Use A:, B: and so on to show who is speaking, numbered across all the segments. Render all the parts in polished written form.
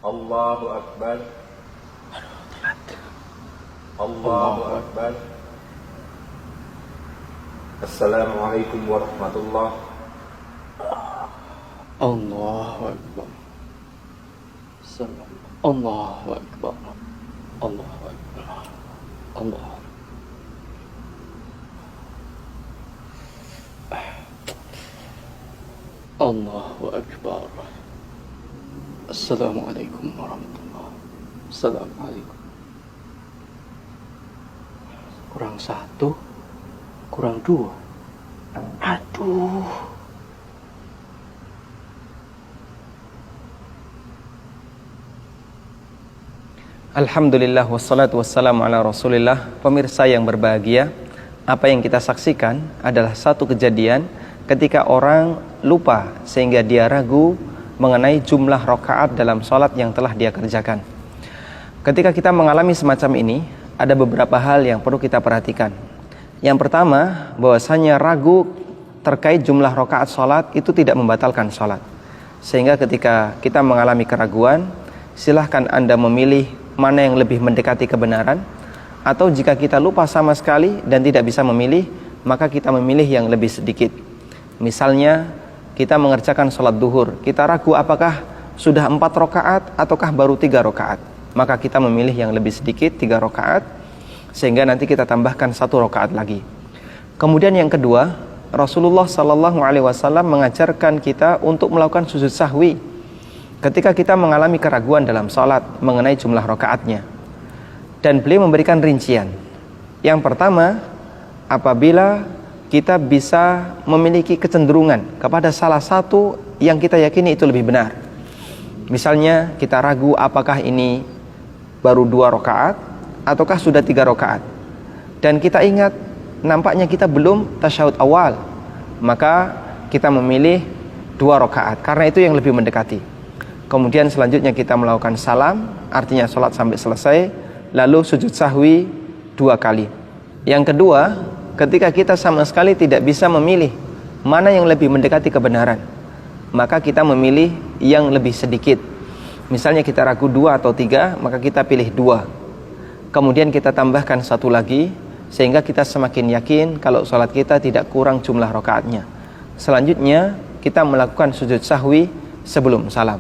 A: Allahu Akbar. Allahu Akbar. Assalamualaikum warahmatullahi.
B: Allahu Akbar. Allahu Akbar. Allahu Akbar. Allah. Allahu Akbar. Assalamualaikum warahmatullahi. Assalamualaikum. Kurang satu, kurang dua. Aduh.
C: Alhamdulillah wassalatu wassalamu ala rasulillah. Pemirsa yang berbahagia, apa yang kita saksikan adalah satu kejadian ketika orang lupa sehingga dia ragu mengenai jumlah rakaat dalam sholat yang telah dia kerjakan. Ketika kita mengalami semacam ini, ada beberapa hal yang perlu kita perhatikan. Yang pertama, bahwasanya ragu terkait jumlah rakaat sholat itu tidak membatalkan sholat. Sehingga ketika kita mengalami keraguan, silahkan Anda memilih mana yang lebih mendekati kebenaran. Atau jika kita lupa sama sekali dan tidak bisa memilih, maka kita memilih yang lebih sedikit. Misalnya kita mengerjakan sholat duhur, kita ragu apakah sudah 4 rakaat ataukah baru 3 rakaat. Maka kita memilih yang lebih sedikit, 3 rakaat, sehingga nanti kita tambahkan 1 rakaat lagi. Kemudian yang kedua, Rasulullah SAW mengajarkan kita untuk melakukan sujud sahwi ketika kita mengalami keraguan dalam sholat mengenai jumlah rakaatnya. Dan beliau memberikan rincian. Yang pertama, apabila kita bisa memiliki kecenderungan kepada salah satu yang kita yakini itu lebih benar. Misalnya kita ragu apakah ini baru 2 rakaat ataukah sudah 3 rakaat. Dan kita ingat nampaknya kita belum tasyahud awal, maka kita memilih 2 rakaat karena itu yang lebih mendekati. Kemudian selanjutnya kita melakukan salam, artinya sholat sampai selesai, lalu sujud sahwi 2 kali. Yang kedua, ketika kita sama sekali tidak bisa memilih mana yang lebih mendekati kebenaran, maka kita memilih yang lebih sedikit. Misalnya kita ragu 2 atau 3, maka kita pilih 2. Kemudian kita tambahkan 1 lagi, sehingga kita semakin yakin kalau sholat kita tidak kurang jumlah rakaatnya. Selanjutnya kita melakukan sujud sahwi sebelum salam.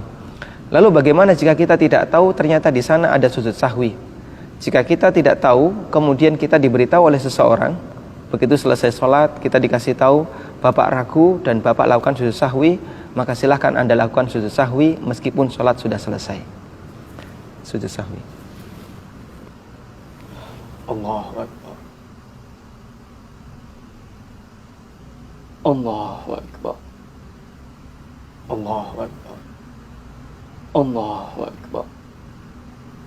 C: Lalu bagaimana jika kita tidak tahu ternyata di sana ada sujud sahwi? Jika kita tidak tahu, kemudian kita diberitahu oleh seseorang, begitu selesai sholat kita dikasih tahu Bapak ragu dan Bapak lakukan sujud sahwi, maka silahkan Anda lakukan sujud sahwi meskipun sholat sudah selesai. Sujud sahwi.
B: Allahu Akbar. Allahu Akbar. Allahu Akbar. Allahu Akbar.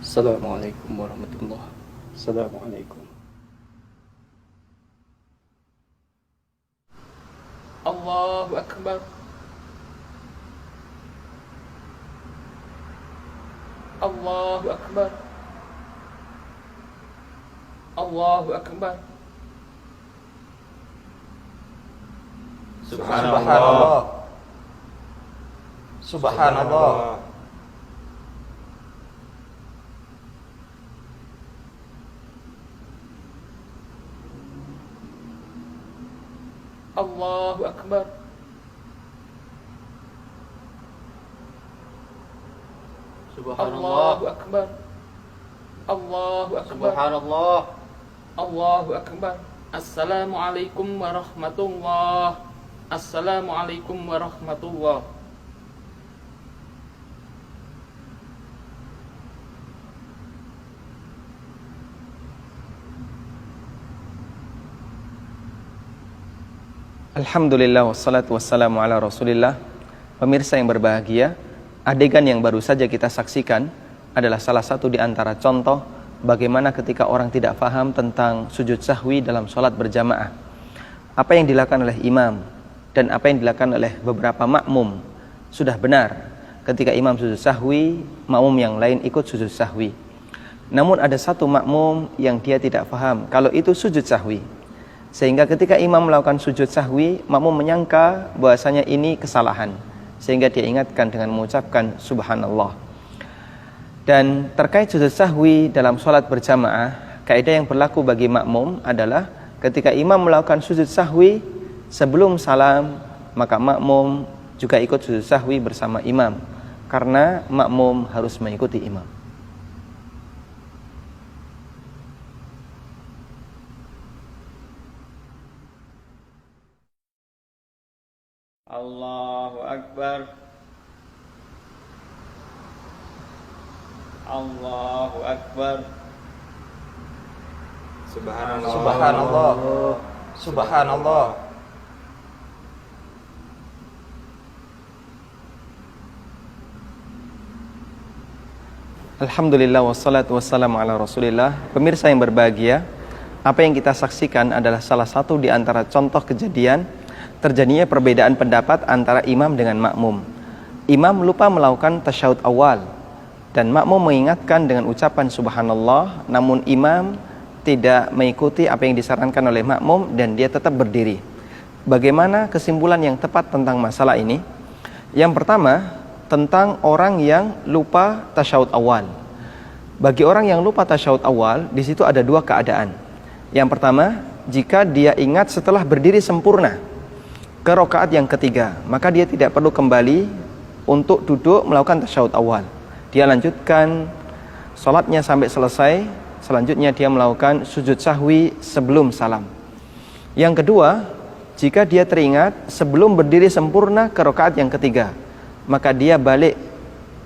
B: Assalamualaikum warahmatullahi wabarakatuh. Assalamualaikum. Allahu Akbar. Allahu Akbar. Allahu Akbar.
A: Subhanallah. Subhanallah.
B: Allahu Akbar.
A: Subhanallah.
B: Allahu Akbar. Allahu Akbar.
A: Subhanallah.
B: Allahu Akbar. Assalamualaikum warahmatullahi. Assalamualaikum warahmatullahi.
C: Alhamdulillah wassalatu wassalamu ala rasulillah. Pemirsa yang berbahagia, adegan yang baru saja kita saksikan adalah salah satu di antara contoh bagaimana ketika orang tidak paham tentang sujud sahwi dalam sholat berjamaah. Apa yang dilakukan oleh imam dan apa yang dilakukan oleh beberapa makmum sudah benar. Ketika imam sujud sahwi, makmum yang lain ikut sujud sahwi. Namun ada satu makmum yang dia tidak paham kalau itu sujud sahwi. Sehingga ketika imam melakukan sujud sahwi, makmum menyangka bahwasanya ini kesalahan. Sehingga dia ingatkan dengan mengucapkan subhanallah. Dan terkait sujud sahwi dalam sholat berjamaah, kaidah yang berlaku bagi makmum adalah ketika imam melakukan sujud sahwi sebelum salam, maka makmum juga ikut sujud sahwi bersama imam, karena makmum harus mengikuti imam. Allahu Akbar. Allahu Akbar.
A: Subhanallah. Subhanallah. Subhanallah.
C: Alhamdulillah wassalatu wassalamu ala Rasulillah. Pemirsa yang berbahagia, apa yang kita saksikan adalah salah satu di antara contoh kejadian terjadinya perbedaan pendapat antara imam dengan makmum. Imam lupa melakukan tasyahud awal dan makmum mengingatkan dengan ucapan subhanallah, namun imam tidak mengikuti apa yang disarankan oleh makmum dan dia tetap berdiri. Bagaimana kesimpulan yang tepat tentang masalah ini? Yang pertama, tentang orang yang lupa tasyahud awal. Bagi orang yang lupa tasyahud awal, di situ ada dua keadaan. Yang pertama, jika dia ingat setelah berdiri sempurna ke rakaat yang ketiga, maka dia tidak perlu kembali untuk duduk melakukan tasyahud awal. Dia lanjutkan salatnya sampai selesai. Selanjutnya dia melakukan sujud sahwi sebelum salam. Yang kedua, jika dia teringat sebelum berdiri sempurna ke rakaat yang ketiga, maka dia balik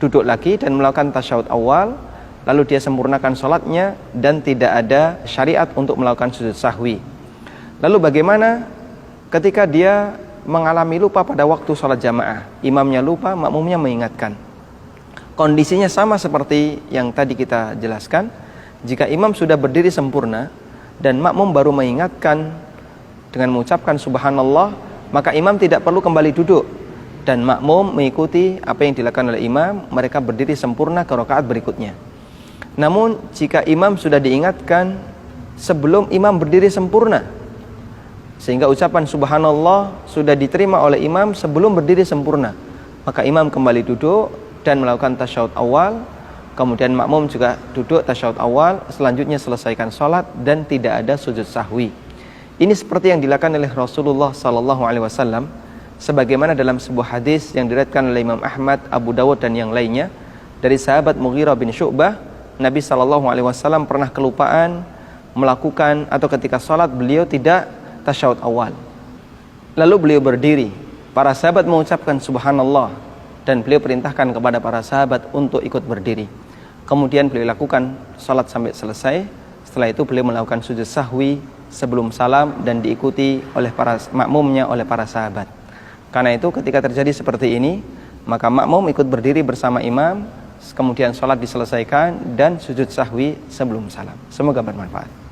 C: duduk lagi dan melakukan tasyahud awal, lalu dia sempurnakan salatnya dan tidak ada syariat untuk melakukan sujud sahwi. Lalu bagaimana ketika dia mengalami lupa pada waktu salat jamaah? Imamnya lupa, makmumnya mengingatkan. Kondisinya sama seperti yang tadi kita jelaskan. Jika imam sudah berdiri sempurna dan makmum baru mengingatkan dengan mengucapkan subhanallah, maka imam tidak perlu kembali duduk dan makmum mengikuti apa yang dilakukan oleh imam. Mereka berdiri sempurna ke rakaat berikutnya. Namun jika imam sudah diingatkan sebelum imam berdiri sempurna, sehingga ucapan subhanallah sudah diterima oleh imam sebelum berdiri sempurna, maka imam kembali duduk dan melakukan tasyahud awal, kemudian makmum juga duduk tasyahud awal, selanjutnya selesaikan sholat dan tidak ada sujud sahwi. Ini seperti yang dilakukan oleh Rasulullah SAW, sebagaimana dalam sebuah hadis yang diriwayatkan oleh Imam Ahmad, Abu Dawud dan yang lainnya dari sahabat Mughirah bin Syu'bah. Nabi SAW pernah kelupaan melakukan atau ketika sholat beliau tidak tasyahud awal, lalu beliau berdiri. Para sahabat mengucapkan subhanallah dan beliau perintahkan kepada para sahabat untuk ikut berdiri. Kemudian beliau lakukan salat sampai selesai. Setelah itu beliau melakukan sujud sahwi sebelum salam dan diikuti oleh para makmumnya, oleh para sahabat. Karena itu ketika terjadi seperti ini, maka makmum ikut berdiri bersama imam, kemudian salat diselesaikan dan sujud sahwi sebelum salam. Semoga bermanfaat.